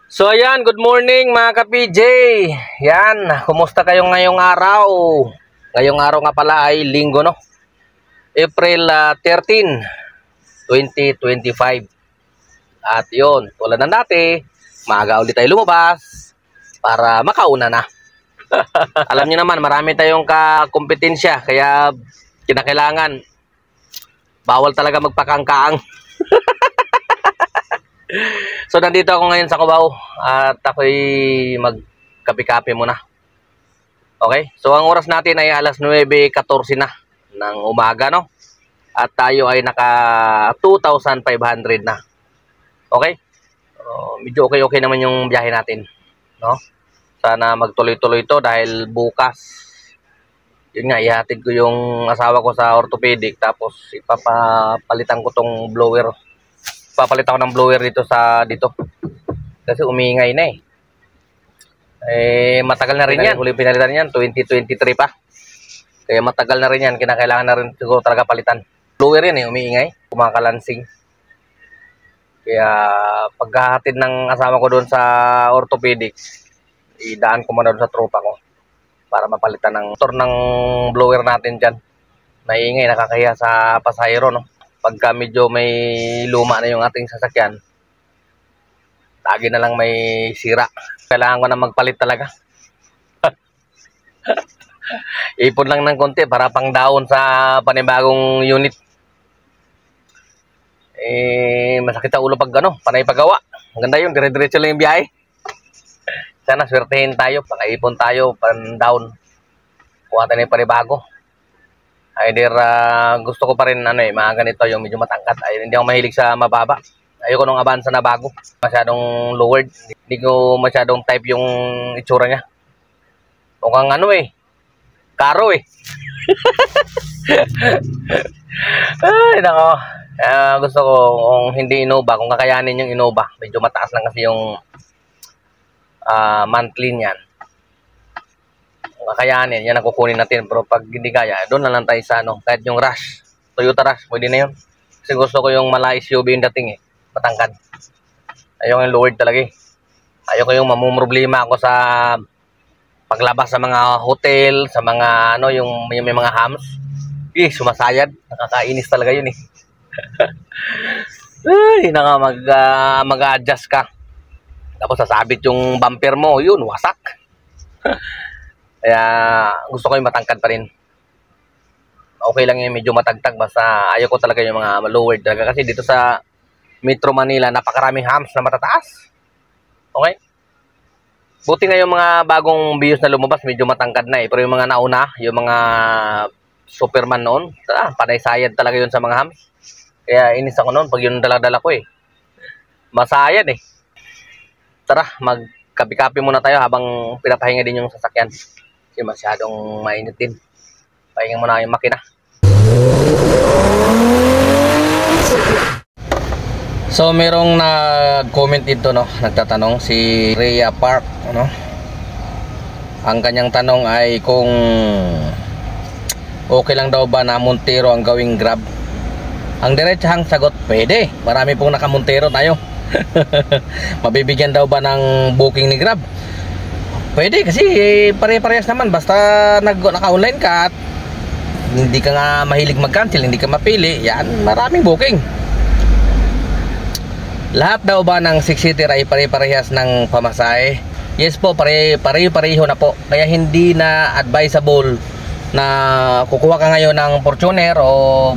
So ayan, good morning mga ka-PJ. Yan, kumusta kayo ngayong araw? Ngayong araw nga pala ay linggo, no? April 13, 2025. At yun, tulad ng dati, maaga ulit tayo lumabas para makauna na. Alam niyo naman, marami tayong kakompetensya, kaya kinakailangan bawal talaga magpakangkaang. So nandito ako ngayon sa Cubao at ako'y magkape-kape muna. Okay? So ang oras natin ay alas 9:14 na ng umaga, no? At tayo ay naka 2,500 na. Okay? Medyo okay naman yung biyahe natin, no? Sana magtuloy-tuloy ito dahil bukas, yun nga, ihatid ko yung asawa ko sa orthopedic, tapos ipapalitan ko tong blower. Papalit ako ng blower dito kasi umingay na matagal na rin yan. Huling pinalitan yan 2023 pa, kaya matagal na rin yan. Kinakailangan na rin siguro talaga palitan. Blower yan umiingay, kumakalansing. Kaya paghahatid ng asawa ko doon sa orthopedic, idaan ko muna doon sa tropa ko para mapalitan ng motor ng blower natin dyan. Naiingay, nakakahiya sa pasahero, no? Pagka medyo may luma na yung ating sasakyan, lagi na lang may sira. Kailangan ko na magpalit talaga. Ipon lang ng konti para pang down sa panibagong unit. Masakit ang ulo pag panay pagawa. Ang ganda yung dire-diretso lang yung biyahe. Sana swertehin tayo, pang-ipon tayo, pang down. Kuha tayo na yung panibago. Either gusto ko pa rin mga ganito yung medyo matangkat. Hindi ako mahilig sa mababa. Ayoko nung Avanza na bago, masyadong lowered. Hindi ko masyadong type yung itsura niya. Mukhang karo Ay nako, gusto ko kung hindi Innova, kung kakayanin yung Innova. Medyo mataas lang kasi yung monthly niyan. Kakayanin, yan ang kukunin natin. Pero pag hindi kaya, doon na lang tayo sa kahit yung Rush, Toyota Rush, pwede na yun. Kasi gusto ko yung mala SUV yung dating matangkad. Ayoko yung lowered talaga Ayoko yung mamumroblema ako sa paglabas sa mga hotel, sa mga yung may mga hams. Sumasayad, nakakainis talaga yun Ay, mag-adjust ka. Tapos sasabit yung bumper mo, yun, wasak. Kaya gusto ko yung matangkad pa rin. Okay lang yung medyo matagtag, basta ayaw ko talaga yung mga lowered talaga. Kasi dito sa Metro Manila, napakaraming hams na matataas. Okay? Buti nga yung mga bagong Vios na lumabas, medyo matangkad na Pero yung mga nauna, yung mga Superman noon, panay sayad talaga yun sa mga hams. Kaya inis ako noon pag yun dala-dala ko masayad Tara, magkapi-kapi muna tayo habang pinapahinga din yung sasakyan. Kasi masyadong mainit din. Pahinga muna yung makina. So merong nag-comment dito, nagtatanong si Rhea Park, Ang kanyang tanong ay kung okay lang daw ba na Montero ang gawing Grab. Ang diretsahang sagot, pwede. Marami pong naka-Montero tayo. Mabibigyan daw ba ng booking ni Grab? Pwede kasi pare-parehas naman. Basta naka-online ka at hindi ka nga mahilig mag-cancel, hindi ka mapili, yan, maraming booking. Lahat daw ba ng 6-seater ay pare-parehas ng pamasahe? Yes po, pare-pareho na po. Kaya hindi na advisable na kukuha ka ngayon ng Fortuner o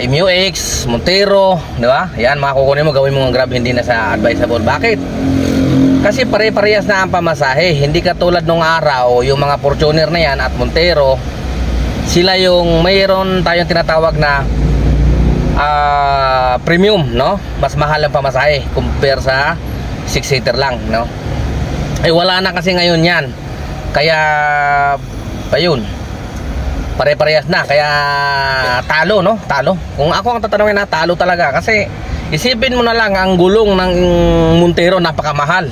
MUX, Montero, di ba? Yan, mga kukunin mo, gawin mo ng Grab, hindi na sa advisable. Bakit? Kasi pare-parehas na ang pamasahe. Hindi katulad nung araw, yung mga Fortuner na yan at Montero, sila yung mayroon tayong tinatawag na premium, Mas mahal ang pamasahe compare sa 6-seater lang, wala na kasi ngayon yan. Kaya ayun, pare-parehas na. Kaya talo, talo. Kung ako ang tatanungin, na talo talaga. Kasi isipin mo na lang, ang gulong ng Montero napakamahal.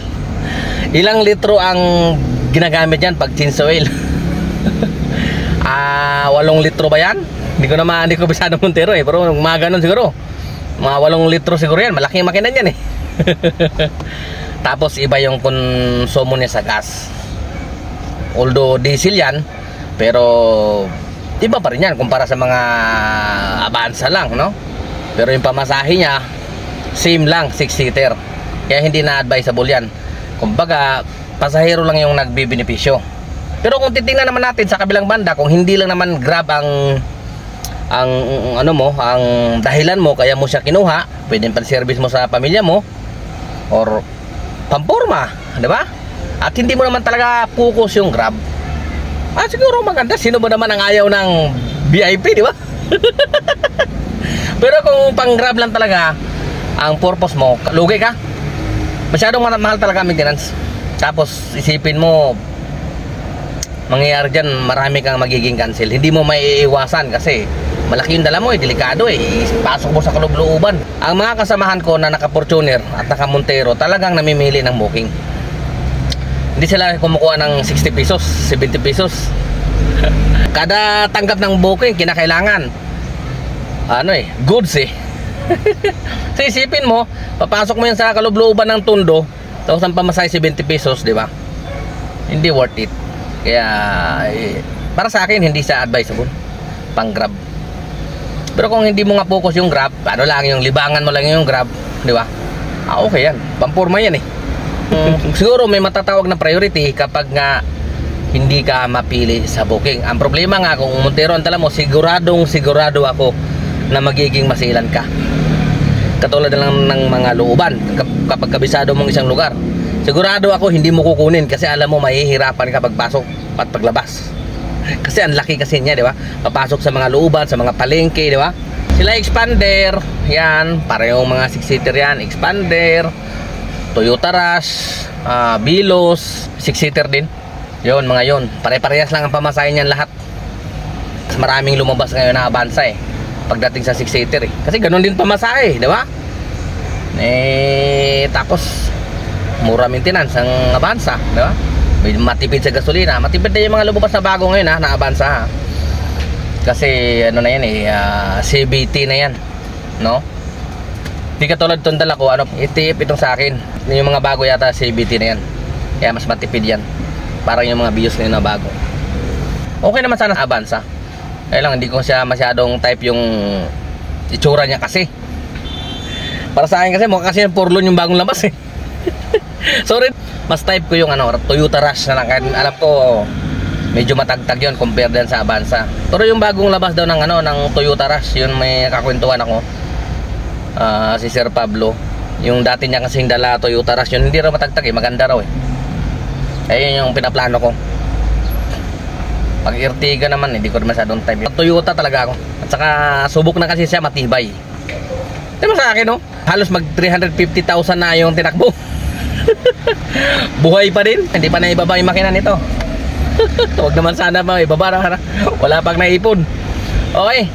Ilang litro ang ginagamit yan pag change oil? 8 litro ba yan? Hindi ko bisado Montero pero mga ganun siguro. Mga 8 litro siguro yan. Malaki yung makina yan Tapos iba yung konsumo niya sa gas. Although diesel yan, pero iba pa rin yan kumpara sa mga Avanza lang, no? Pero yung pamasahe niya same lang, 6-seater. Kaya hindi na advisable yan. Kumbaga, pasahero lang yung nagbibenepisyo. Pero kung titingnan naman natin sa kabilang banda, kung hindi lang naman Grab ang ano mo, ang dahilan mo kaya mo siya kinuha, pwedeng pan-service mo sa pamilya mo or pamporma, di ba? At hindi mo naman talaga focus yung Grab. Siguro maganda. Sino ba naman ang ayaw ng VIP, di ba? Pero kung pang Grab lang talaga ang purpose mo, lugi ka. Masyadong mahal talaga maintenance. Tapos isipin mo, mangyayari dyan, marami kang magiging cancel. Hindi mo maiiwasan kasi malaki yung dala mo, delikado pasok mo sa kaloob-looban. Ang mga kasamahan ko na naka-Fortuner at naka-Montero talagang namimili ng booking. Hindi sila kumukuha ng 60 pesos, 70 pesos. Kada tanggap ng booking, kinakailangan goods So isipin mo, papasok mo yan sa kaloob-looban ng Tondo, tapos ang pamasahe 70 pesos, di ba? Hindi worth it. Kaya para sa akin hindi siya advisable pang Grab. Pero kung hindi mo nga focus yung Grab, ano lang yung libangan mo lang yung Grab, di ba? Okay yan, pampurma yan Siguro may matatawag na priority kapag nga hindi ka mapili sa booking. Ang problema nga kung Montero ang tala mo, sigurado ako na magiging masilan ka. Katulad na lang ng mga looban, kapag kabisado mong isang lugar, sigurado ako hindi mo kukunin kasi alam mo mahihirapan ka pagpasok at paglabas. Kasi ang laki kasi niya, di ba? Papasok sa mga looban, sa mga palengke, di ba? Sila Expander, yan, parehong mga 6-seater yan, Expander, Toyota Rush, Vilos, 6-seater din. Yun, mga yun. Pare-parehas lang ang pamasahe niyan lahat. Maraming lumabas ngayon na Avanza pagdating sa 6-seater kasi ganun din pamasahe, di ba? Tapos mura maintenance ang Avanza, di ba? May matipid sa gasolina, matipid na yung mga lumabas na bago ngayon na Avanza kasi ano na yan CVT na yan, no? Di katulad itong dala ko, ETF itong sa akin, yung mga bago yata CVT na yan, kaya mas matipid yan, parang yung mga Vios na yun na bago. Okay naman sana Avanza. Kaya lang hindi ko siya masyadong type yung itsura niya kasi. Para sa akin kasi mukha kasi yung Forlon yung bagong labas Sorry, mas type ko yung Toyota Rush na alam ko medyo matagtag yun compare din sa Avanza. Pero yung bagong labas daw ng Toyota Rush, yun may kakwentuhan ako. Si Sir Pablo, yung dati niya kasing dala Toyota Rush, yun hindi raw matagtag maganda raw Ayun yung pinaplano ko. Pag Ertiga naman, hindi ko masyadong type. Toyota talaga ako. At saka subok na kasi siya, matibay. Diba sa akin, halos mag 350,000 na yung tinakbo. Buhay pa din. Hindi pa naibaba yung makina nito. Huwag naman sana ba ibaba na. Wala pang naipon. Okay.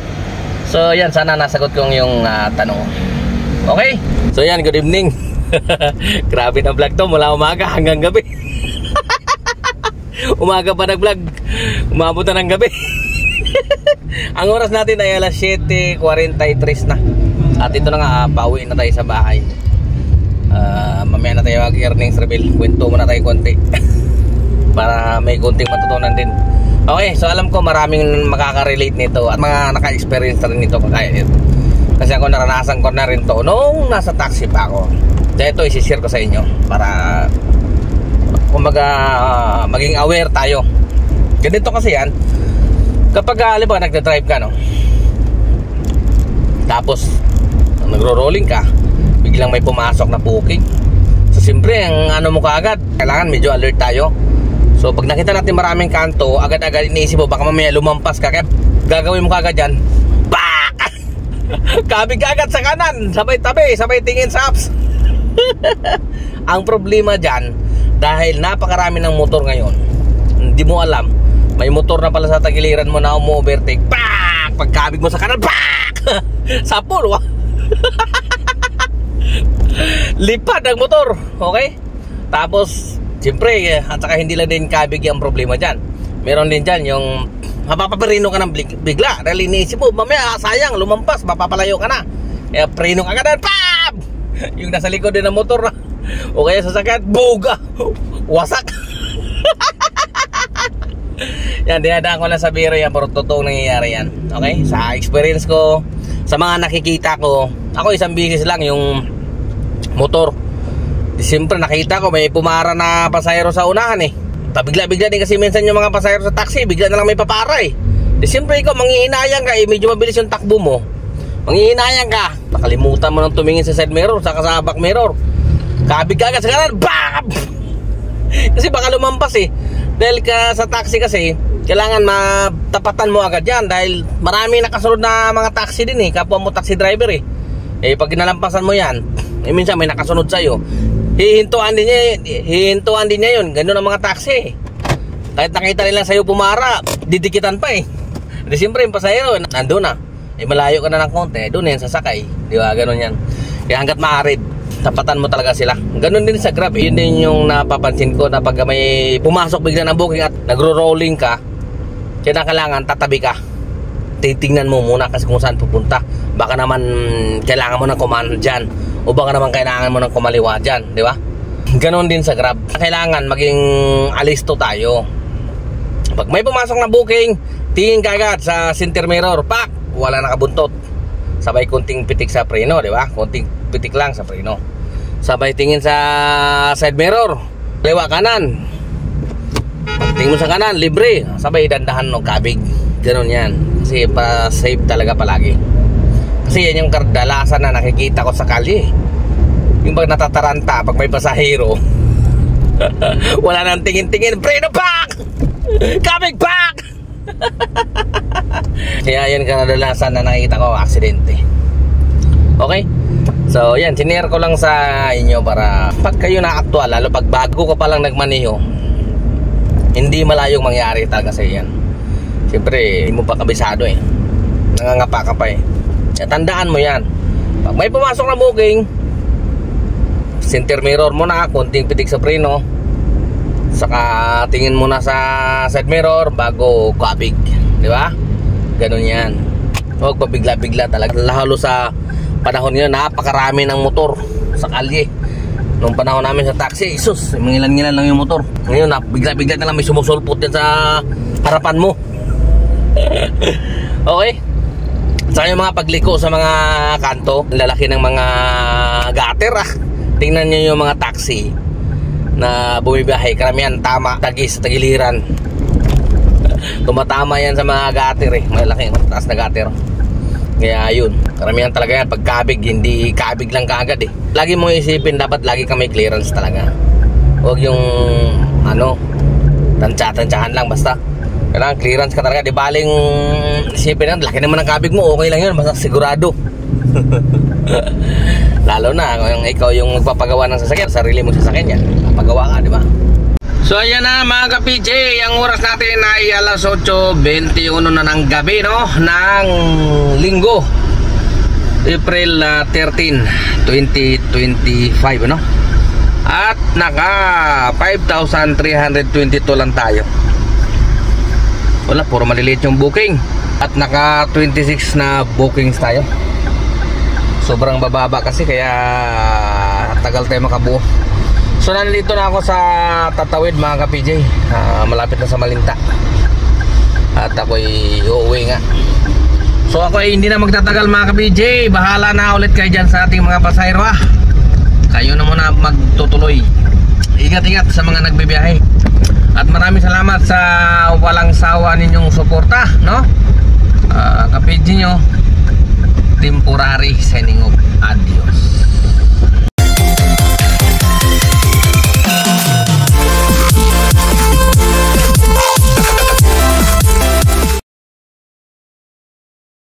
So yan, sana nasagot kong yung tanong. Okay. So yan, good evening. Grabe na vlog to, mula umaga hanggang gabi. Umaga pa nag-vlog, umabot na ng gabi. Ang oras natin ay alas 7:43 na. At ito na nga, pauwi na tayo sa bahay. Mamaya na tayo mag-earnings reveal. Kwento muna tayo konti para may konting matutunan din. Okay, so alam ko maraming makaka-relate nito at mga naka-experience na rin nito kagaya nito. Kasi ako naranasan ko na rin to nung nasa taxi pa ako. Kaya ito isi-share ko sa inyo para kumbaga maging aware tayo. Ganito kasi yan, kapag halimbawa nagda-drive ka tapos nagro-rolling ka, biglang may pumasok na booking. So siyempre ang mo kaagad, kailangan medyo alert tayo. So pag nakita natin maraming kanto, agad-agad iniisip mo baka mamaya lumampas ka, kaya gagawin mo kaagad yan, bak! Kabig kaagad sa kanan, sabay tabi, sabay tingin sa apps. Ang problema dyan, dahil napakarami ng motor ngayon, hindi mo alam, may motor na pala sa tagiliran mo na umu-overtake, pak! Pagkabig mo sa kanan, pak! Sapul, lipad ang motor, okay? Tapos, siyempre, at saka hindi lang din kabig yung problema dyan. Meron din dyan yung mapapaperino ka ng bigla, dahil iniisip mo, mamaya sayang, lumampas, mapapalayo ka na. Kaya preno ka agad, pam! Yung nasa likod din ng motor na. O kaya sasakyan, buga, wasak. Yan, dinadaan ko lang sa biro yan, pero totoong nangyayari yan. Okay? Sa experience ko, sa mga nakikita ko, ako isang bisis lang yung motor. Siyempre nakita ko may pumara na pasahero sa unahan eh. Bigla-bigla din kasi minsan yung mga pasahero sa taxi, bigla na lang may papara eh. Siyempre ikaw, manghihinayang ka eh, medyo mabilis yung takbo mo. Manghihinayang ka, nakalimutan mo nang tumingin sa side mirror, saka sa back mirror. Kabig ka agad sa kanan, BAM! Kasi baka lumampas eh. Dahil ka sa taxi kasi, kailangan matapatan mo agad yan. Dahil marami nakasunod na mga taxi din eh. Kapwa mo taxi driver eh. Eh pag nalampasan mo yan, eh minsan may nakasunod sa'yo. Hihintuan din niya yun. Ganun ang mga taxi. Kahit nakita nila sa'yo pumara, didikitan pa eh. Di siyempre yung pasahero, nandun na. Eh malayo ka na ng konti, doon yan sasakay. Di ba? Ganun yan. Kaya hanggat maaari, tapatan mo talaga sila. Ganun din sa Grab. Yun din yung napapansin ko na pag may pumasok bigla ng booking at nagro-rolling ka, kailangan tatabi ka. Titingnan mo muna kasi kung saan pupunta. Baka naman kailangan mo ng kumanan dyan, o baka naman kailangan mo ng kumaliwa dyan, di ba? Ganun din sa Grab. Kailangan maging alisto tayo. Pag may pumasok na booking, tingin ka agad sa center mirror, pak, wala nakabuntot. Sabay kunting pitik sa preno, di ba? Kunting pitik lang sa preno. Sabay tingin sa side mirror, lewa kanan. Tingin mo sa kanan, libre. Sabay dandahan no kabig. Ganun yan. Kasi pa safe talaga palagi. Kasi yan yung kardalasan na nakikita ko sa kalye. Yung pag natataranta, pag may pasahero, wala nang tingin-tingin, preno pak! Kabig pak! Kaya yan kadalasan na nakikita ko, aksidente. Okay? So yan, sinare ko lang sa inyo para pag kayo na aktual, lalo pag bago ka palang nagmaneho, hindi malayong mangyari talaga sa yan. Siyempre, hindi mo pa kabisado eh. Nangangapa ka pa eh. Tandaan mo yan. Pag may pumasok na booking, center mirror mo na, konting pitik sa preno, saka tingin mo na sa side mirror bago kabig, di ba? Ganun yan. Huwag pabigla-bigla talaga. Lalo sa panahon ngayon, napakarami ng motor sa kalye. Nung panahon namin sa taxi, isus, mangilan-ngilan lang yung motor. Ngayon, bigla-bigla na lang may sumusulpot yan sa harapan mo. Okay? Saka yung mga pagliko sa mga kanto, lalaki ng mga gutter ah. Tingnan nyo yung mga taxi na bumibiyahe, karamihan tama, tagis, tagiliran. Tumatama yan sa mga gutter eh, malaki, mataas na gutter. Kaya yun, karamihan talaga yan. Pag kabig, hindi kabig lang kaagad eh. Lagi mo isipin, dapat lagi ka may clearance talaga. Huwag yung ano, tansya-tansyahan lang basta. Kailangan clearance ka talaga. Di baling isipin na, laki naman ang kabig mo, okay lang yun, basta sigurado. Lalo na kung ikaw yung magpapagawa ng sasakyan, sarili mong sasakyan yan, papagawa ka, di ba? So ayan na mga ka-PJ, ang oras natin ay alas 8:21 na ng gabi, no? Ng linggo, April 13, 2025, no? At naka 5,322 lang tayo. Wala, puro maliliit yung booking. At naka 26 na bookings tayo. Sobrang bababa kasi, kaya tagal tayo makabuo. So nandito na ako sa Tatawid mga ka-PJ, malapit na sa Malinta. At ako'y uuwi nga. So ako ay hindi na magtatagal mga ka-PJ. Bahala na ulit kayo dyan sa ating mga pasahero ah. Kayo na muna magtutuloy. Ingat-ingat sa mga nagbibiyahe. At maraming salamat sa walang sawa ninyong suporta, no? Ka-PJ nyo, temporary signing off.